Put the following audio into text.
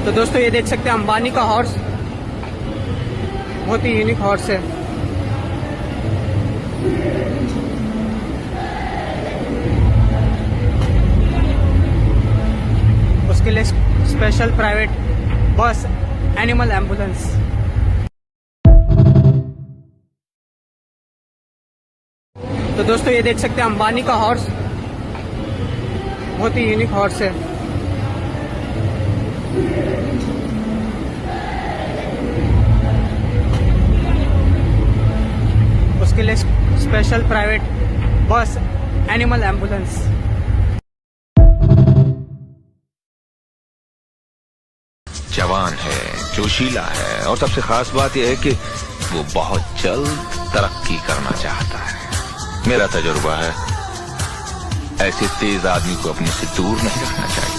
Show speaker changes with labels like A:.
A: तो दोस्तों ये देख सकते हैं अंबानी का हॉर्स, बहुत ही यूनिक हॉर्स है। उसके लिए special private bus, animal ambulance. तो दोस्तों ये देख सकते हैं अंबानी का हॉर्स, बहुत ही यूनिक हॉर्स है। उसके लिए special private bus, animal ambulance.
B: जवान है, जोशीला है और सबसे खास बात यह है कि वो बहुत जल्द तरक्की करना चाहता है। मेरा तजुर्बा है, ऐसे तेज आदमी को अपने से दूर नहीं रखना चाहिए।